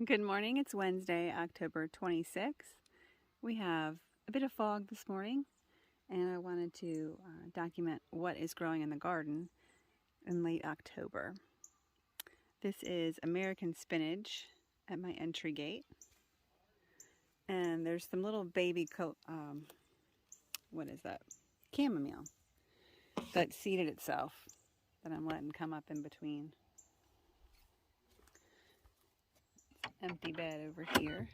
Good morning. It's Wednesday, October 26th. We have a bit of fog this morning, and I wanted to document what is growing in the garden in late October. This is American spinach at my entry gate, and there's some little baby, what is that? Chamomile that seeded itself that I'm letting come up in between. Empty bed over here.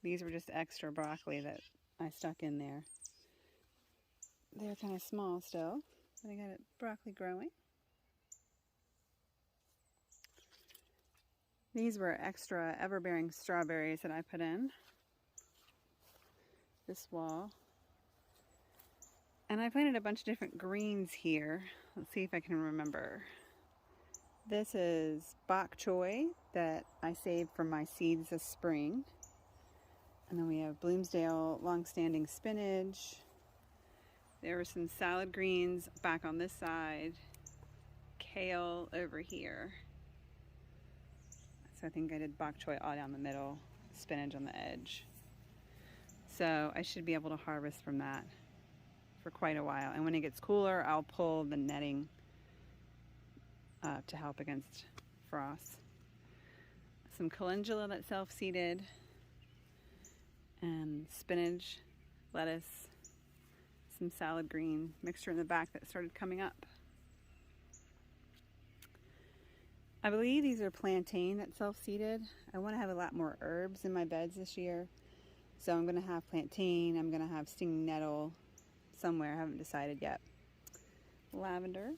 These were just extra broccoli that I stuck in there. They're kind of small still, but I got broccoli growing. These were extra ever-bearing strawberries that I put in this wall. And I planted a bunch of different greens here. Let's see if I can remember. This is bok choy that I saved from my seeds this spring. And then we have Bloomsdale long-standing spinach. There were some salad greens back on this side. Kale over here. So I think I did bok choy all down the middle, spinach on the edge. So I should be able to harvest from that for quite a while. And when it gets cooler, I'll pull the netting to help against frost. Some calendula that's self-seeded, and spinach, lettuce, some salad green mixture in the back that started coming up. I believe these are plantain that's self-seeded. I want to have a lot more herbs in my beds this year. So I'm going to have plantain, I'm going to have stinging nettle somewhere, I haven't decided yet. Lavender.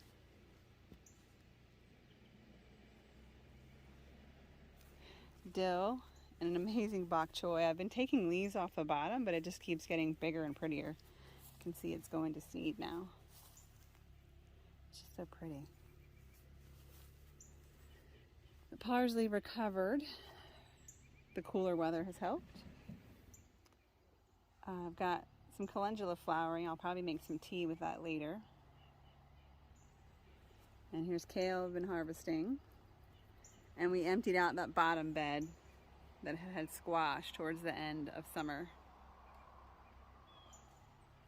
Dill, and an amazing bok choy. I've been taking leaves off the bottom, but it just keeps getting bigger and prettier. You can see it's going to seed now. It's just so pretty. The parsley recovered. The cooler weather has helped. I've got some calendula flowering. I'll probably make some tea with that later. And here's kale I've been harvesting. And we emptied out that bottom bed that had squash towards the end of summer.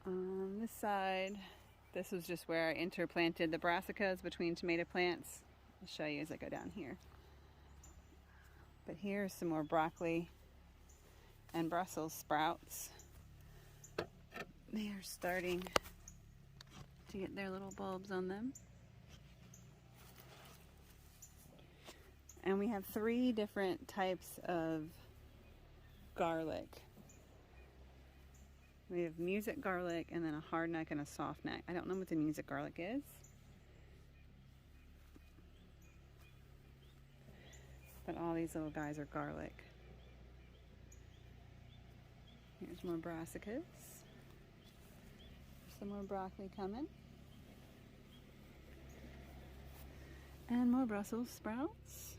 On this side, this was just where I interplanted the brassicas between tomato plants. I'll show you as I go down here. But here's some more broccoli and Brussels sprouts. They are starting to get their little bulbs on them. And we have 3 different types of garlic. We have music garlic and then a hard neck and a soft neck. I don't know what the music garlic is. But all these little guys are garlic. Here's more brassicas. Some more broccoli coming. And more Brussels sprouts.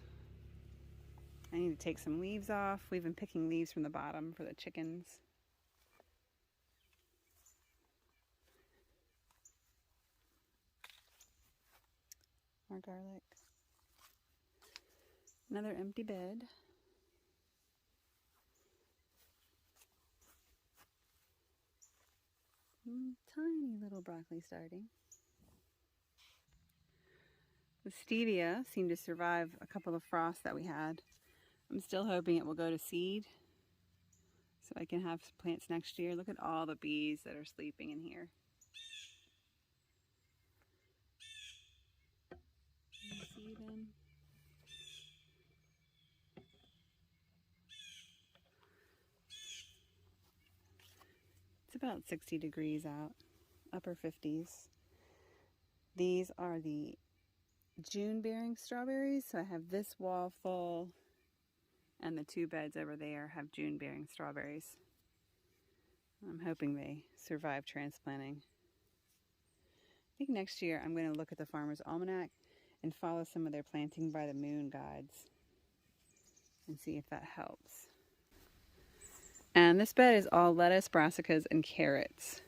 I need to take some leaves off. We've been picking leaves from the bottom for the chickens. More garlic. Another empty bed. Tiny little broccoli starting. The stevia seemed to survive a couple of frosts that we had. I'm still hoping it will go to seed so I can have plants next year. Look at all the bees that are sleeping in here. Can you see them? It's about 60 degrees out, upper 50s. These are the June-bearing strawberries. So I have this wall full, and the 2 beds over there have June-bearing strawberries. I'm hoping they survive transplanting. I think next year I'm going to look at the Farmer's Almanac and follow some of their planting by the moon guides and see if that helps. And this bed is all lettuce, brassicas, and carrots.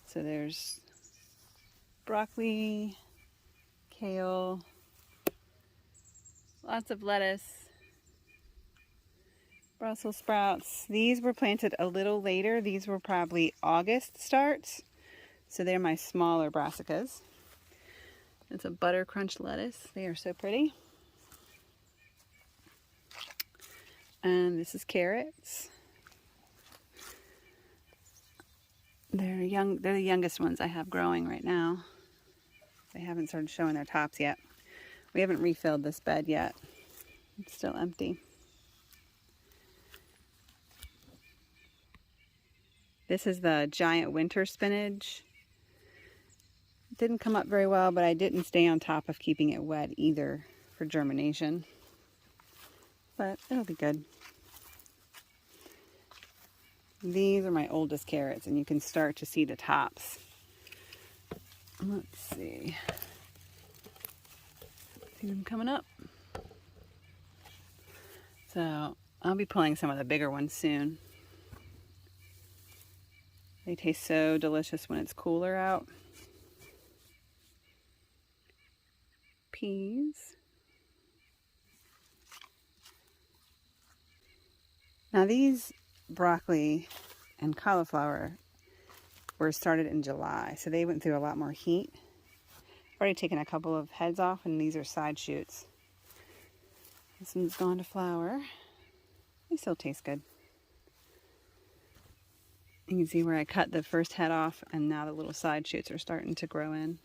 So there's broccoli, kale, lots of lettuce, Brussels sprouts. These were planted a little later. These were probably August starts. So they're my smaller brassicas. It's a butter crunch lettuce. They are so pretty. And this is carrots. They're the youngest ones I have growing right now. They haven't started showing their tops yet. We haven't refilled this bed yet. It's still empty. This is the giant winter spinach. It didn't come up very well, but I didn't stay on top of keeping it wet either for germination. But it'll be good. These are my oldest carrots, and you can start to see the tops. Let's see. See them coming up. So I'll be pulling some of the bigger ones soon. They taste so delicious when it's cooler out. Peas. Now these broccoli and cauliflower were started in July, so they went through a lot more heat. I've already taken a couple of heads off, and these are side shoots. This one's gone to flower. They still taste good. You can see where I cut the first head off, and now the little side shoots are starting to grow in.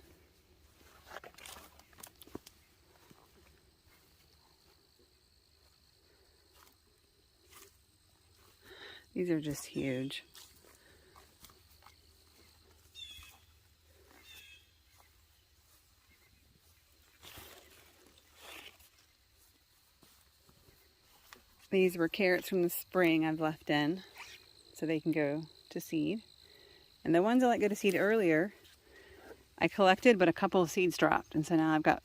These are just huge. These were carrots from the spring I've left in, so they can go to seed. And the ones I let go to seed earlier, I collected, but a couple of seeds dropped, and so now I've got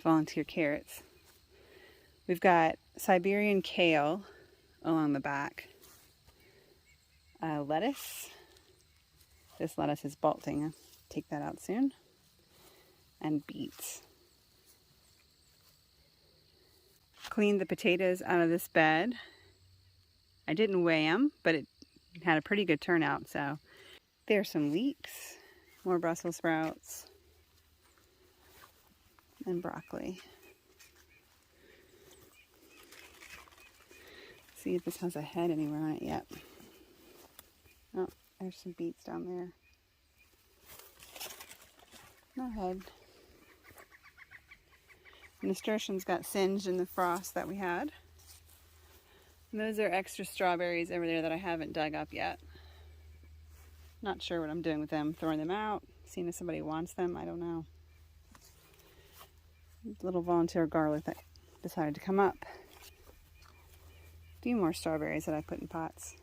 volunteer carrots. We've got Siberian kale along the back. Lettuce. This lettuce is bolting. I'll take that out soon. And beets. Cleaned the potatoes out of this bed. I didn't weigh them, but it had a pretty good turnout. So there's some leeks, more Brussels sprouts, and broccoli. See if this has a head anywhere on it yet. Oh, there's some beets down there. No head. Nasturtiums got singed in the frost that we had. And those are extra strawberries over there that I haven't dug up yet. Not sure what I'm doing with them. Throwing them out, seeing if somebody wants them, I don't know. Little volunteer garlic that decided to come up. A few more strawberries that I put in pots.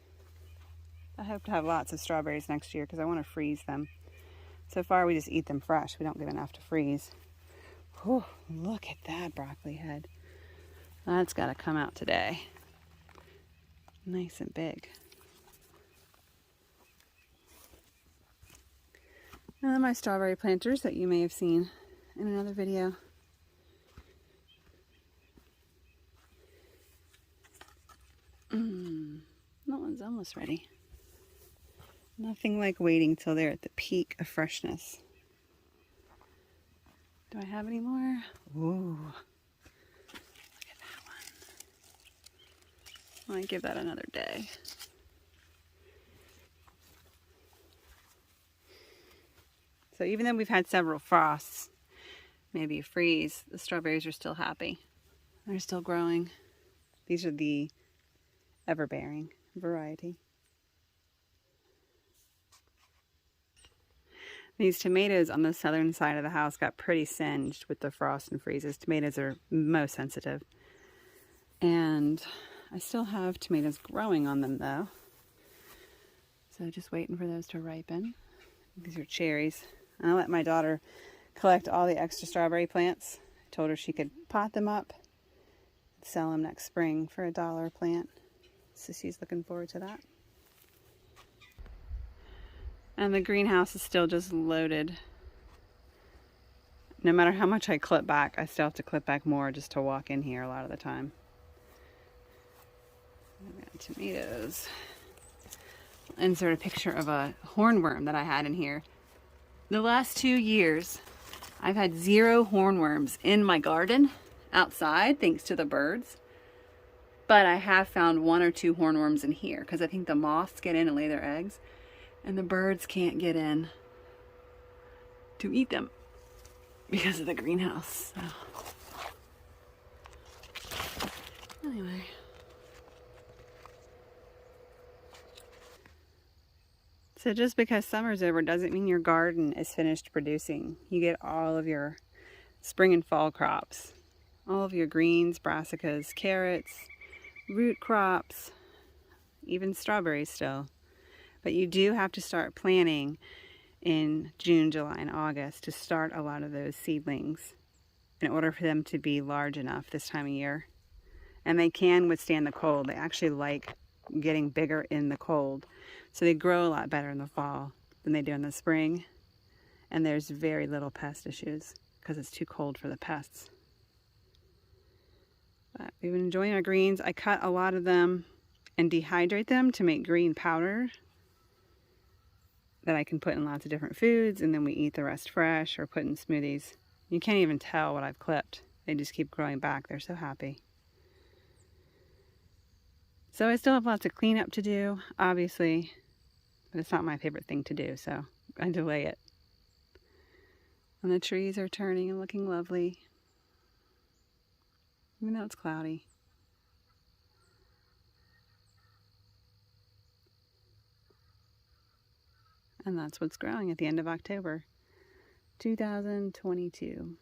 I hope to have lots of strawberries next year because I want to freeze them. So far we just eat them fresh. We don't give enough to freeze. Whew, look at that broccoli head. That's got to come out today. Nice and big. Now my strawberry planters that you may have seen in another video. That one's almost ready. Nothing like waiting till they're at the peak of freshness. Do I have any more? Ooh. Look at that one. I might give that another day. So even though we've had several frosts, maybe a freeze, the strawberries are still happy. They're still growing. These are the Everbearing variety. These tomatoes on the southern side of the house got pretty singed with the frost and freezes. Tomatoes are most sensitive. And I still have tomatoes growing on them though. So just waiting for those to ripen. These are cherries. And I let my daughter collect all the extra strawberry plants. I told her she could pot them up, sell them next spring for $1 a plant. So she's looking forward to that. And the greenhouse is still just loaded no matter how much I clip back, I still have to clip back more just to walk in here a lot of the time. I've got tomatoes. I'll insert a picture of a hornworm that I had in here. The last 2 years, I've had 0 hornworms in my garden outside, thanks to the birds. But I have found 1 or 2 hornworms in here because I think the moths get in and lay their eggs, and the birds can't get in to eat them because of the greenhouse. So. Anyway. So just because summer's over doesn't mean your garden is finished producing. You get all of your spring and fall crops. All of your greens, brassicas, carrots, root crops, even strawberries still. But you do have to start planting in June, July, and August to start a lot of those seedlings in order for them to be large enough this time of year. And they can withstand the cold. They actually like getting bigger in the cold. So they grow a lot better in the fall than they do in the spring. And there's very little pest issues because it's too cold for the pests. But we've been enjoying our greens. I cut a lot of them and dehydrate them to make green powder that I can put in lots of different foods, and then we eat the rest fresh or put in smoothies. You can't even tell what I've clipped. They just keep growing back. They're so happy. So I still have lots of cleanup to do, obviously, but it's not my favorite thing to do, so I delay it. And the trees are turning and looking lovely, even though it's cloudy. And that's what's growing at the end of October 2022.